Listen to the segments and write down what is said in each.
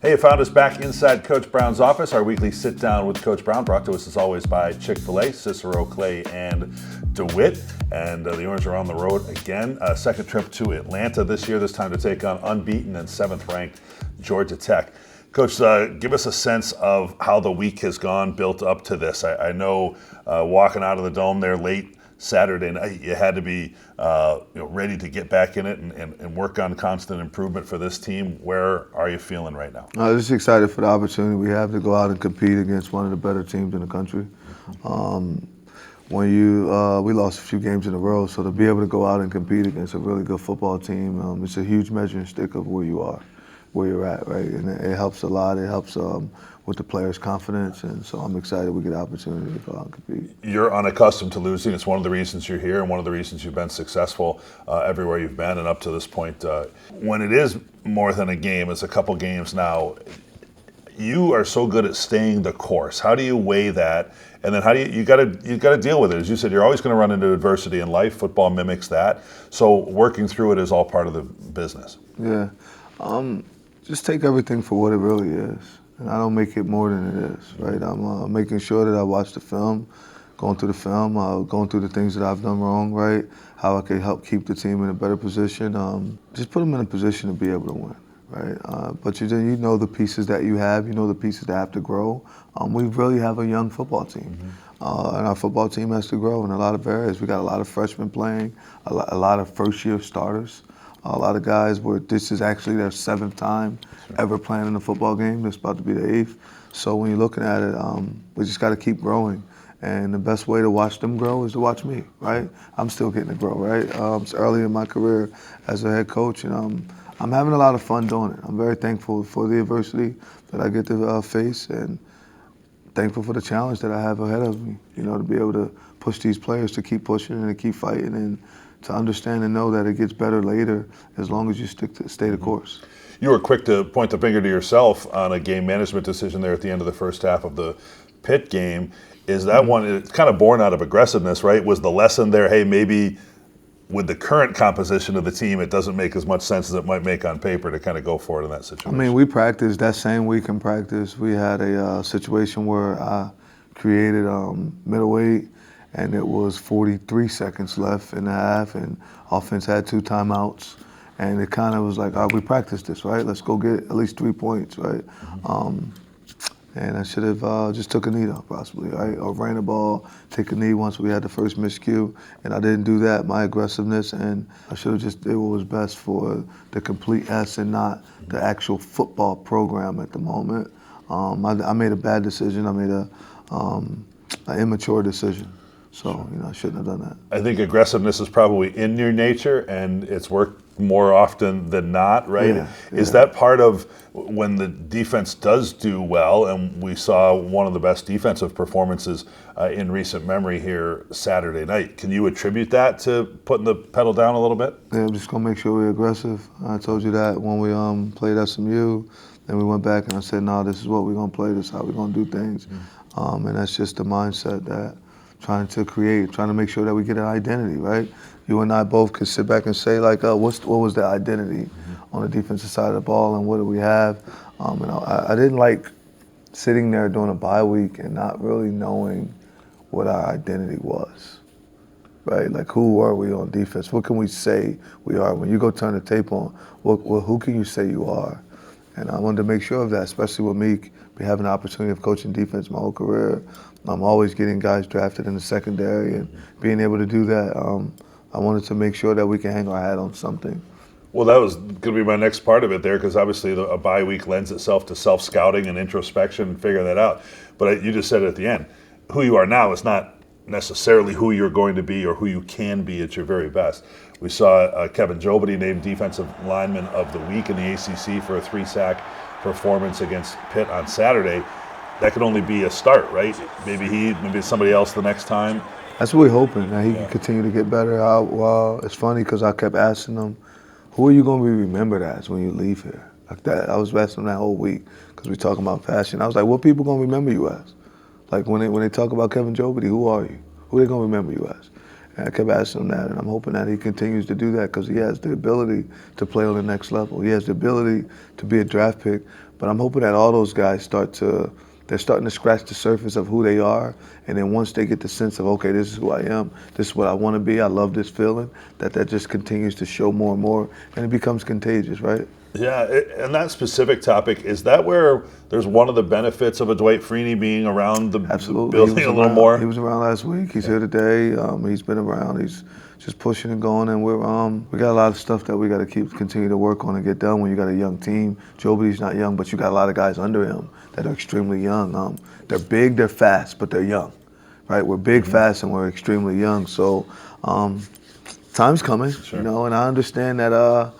Hey, you found us back inside Coach Brown's office. Our weekly sit-down with Coach Brown, brought to us as always by Chick-fil-A, Cicero, Clay, and DeWitt. And the Orange are on the road again. Second trip to Atlanta this year, this time to take on unbeaten and 7th-ranked Georgia Tech. Coach, give us a sense of how the week has gone built up to this. I know walking out of the Dome there late Saturday night, you had to be ready to get back in it and work on constant improvement for this team. Where are you feeling right now? I'm just excited for the opportunity we have to go out and compete against one of the better teams in the country. We lost a few games in a row, so to be able to go out and compete against a really good football team, it's a huge measuring stick of where you are, where you're at, right? And it helps a lot. It helps with the players' confidence, and so I'm excited we get the opportunity to go out and compete. You're unaccustomed to losing. It's one of the reasons you're here and one of the reasons you've been successful everywhere you've been and up to this point. When it is more than a game, it's a couple games now, you are so good at staying the course. How do you weigh that? And then how do you got to deal with it? As you said, you're always going to run into adversity in life. Football mimics that. So working through it is all part of the business. Yeah. Just take everything for what it really is. And I don't make it more than it is, right? I'm making sure that I watch the film, going through the film, going through the things that I've done wrong, right? How I can help keep the team in a better position. Just put them in a position to be able to win, right? But you know the pieces that you have, you know the pieces that have to grow. We really have a young football team. And our football team has to grow in a lot of areas. We got a lot of freshmen playing, a lot of first-year starters. A lot of guys where this is actually their 7th time ever playing in a football game. It's about to be the 8th. So when you're looking at it, we just got to keep growing. And the best way to watch them grow is to watch me, right? I'm still getting to grow, right? It's early in my career as a head coach, and I'm having a lot of fun doing it. I'm very thankful for the adversity that I get to face, and thankful for the challenge that I have ahead of me, to be able to push these players to keep pushing and to keep fighting and to understand and know that it gets better later as long as you stay the course. You were quick to point the finger to yourself on a game management decision there at the end of the first half of the Pitt game. Is that one, it's kind of born out of aggressiveness, right? Was the lesson there, hey, maybe with the current composition of the team, it doesn't make as much sense as it might make on paper to kind of go for it in that situation? I mean, we practiced that same week in practice. We had a situation where I created middleweight, and it was 43 seconds left in the half, and offense had 2 timeouts. And it kind of was like, all right, we practiced this, right? Let's go get at least 3 points, right? And I should have just took a knee though, possibly, right? Or ran the ball, take a knee once we had the first miscue, and I didn't do that, my aggressiveness, and I should have just did what was best for the complete S and not the actual football program at the moment. I made a bad decision. I made an immature decision. So, I shouldn't have done that. I think aggressiveness is probably in your nature, and it's worked more often than not, right? Yeah. Is that part of when the defense does do well, and we saw one of the best defensive performances in recent memory here Saturday night? Can you attribute that to putting the pedal down a little bit? Yeah, I'm just going to make sure we're aggressive. I told you that when we played SMU, then we went back and I said, no, this is what we're going to play, this is how we're going to do things. And that's just the mindset that trying to make sure that we get an identity, right? You and I both could sit back and say, like, what was the identity on the defensive side of the ball and what do we have? I didn't like sitting there during a bye week and not really knowing what our identity was, right? Like, who are we on defense? What can we say we are? When you go turn the tape on, who can you say you are? And I wanted to make sure of that, especially with me having the opportunity of coaching defense my whole career. I'm always getting guys drafted in the secondary and being able to do that. I wanted to make sure that we can hang our hat on something. Well, that was going to be my next part of it there, because obviously a bye week lends itself to self-scouting and introspection and figuring that out. But you just said it at the end. Who you are now is not necessarily who you're going to be or who you can be at your very best. We saw Kevin Jobity named Defensive Lineman of the Week in the ACC for a 3-sack performance against Pitt on Saturday. That could only be a start, right? Maybe somebody else the next time. That's what we're hoping, that he can continue to get better. Well, it's funny because I kept asking him, who are you going to be remembered as when you leave here? Like that, I was asking him that whole week because we talking about fashion. I was like, what people going to remember you as? Like when they talk about Kevin Jobity, who are you? Who are they going to remember you as? And I kept asking him that, and I'm hoping that he continues to do that because he has the ability to play on the next level. He has the ability to be a draft pick, But I'm hoping that all those guys they're starting to scratch the surface of who they are, and then once they get the sense of, okay, this is who I am, this is what I want to be, I love this feeling, that just continues to show more and more, and it becomes contagious, right? Yeah, and that specific topic, is that where there's one of the benefits of a Dwight Freeney being around the Absolutely. building a little more? He was around last week. He's here today. He's been around. He's just pushing and going, and we got a lot of stuff that we got to continue to work on and get done. When you got a young team, Jobity's not young, but you got a lot of guys under him that are extremely young. They're big, they're fast, but they're young, right? We're big, fast, and we're extremely young. So time's coming, Sure. and I understand that.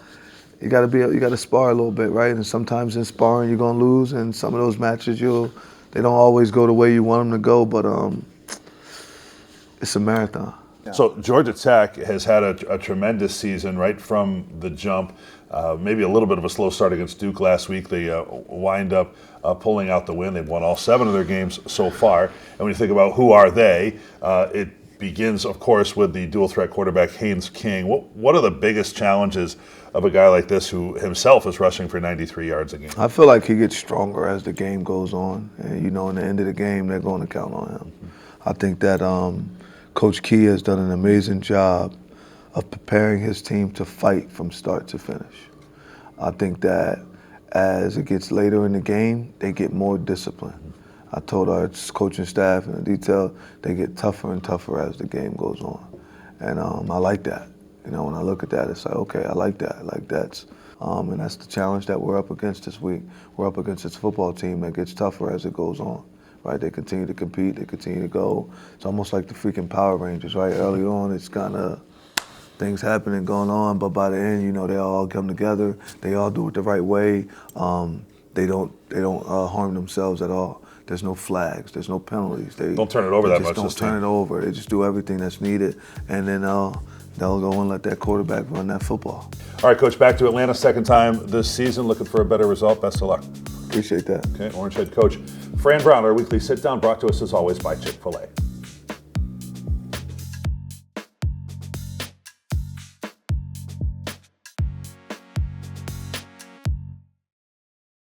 You got to spar a little bit, right? And sometimes in sparring you're gonna lose, and some of those matches they don't always go the way you want them to go. But it's a marathon. So Georgia Tech has had a tremendous season right from the jump. Maybe a little bit of a slow start against Duke last week. They wind up pulling out the win. They've won all 7 of their games so far. And when you think about who are they, it begins, of course, with the dual threat quarterback Haynes King. What are the biggest challenges of a guy like this who himself is rushing for 93 yards a game? I feel like he gets stronger as the game goes on. And, in the end of the game, they're going to count on him. I think that Coach Key has done an amazing job of preparing his team to fight from start to finish. I think that as it gets later in the game, they get more disciplined. I told our coaching staff in the detail, they get tougher and tougher as the game goes on. And I like that. When I look at that, it's like, okay, I like that. And that's the challenge that we're up against this week. We're up against this football team that gets tougher as it goes on, right? They continue to compete, they continue to go. It's almost like the freaking Power Rangers, right? Early on, it's kind of things happening, going on, but by the end, they all come together. They all do it the right way. They don't harm themselves at all. There's no flags. There's no penalties. They don't turn it over that much. Don't turn it over. They just do everything that's needed, and then they'll go and let that quarterback run that football. All right, Coach, back to Atlanta, second time this season. Looking for a better result. Best of luck. Appreciate that. Okay, Orange Head Coach Fran Brown, our weekly sit-down, brought to us as always by Chick-fil-A.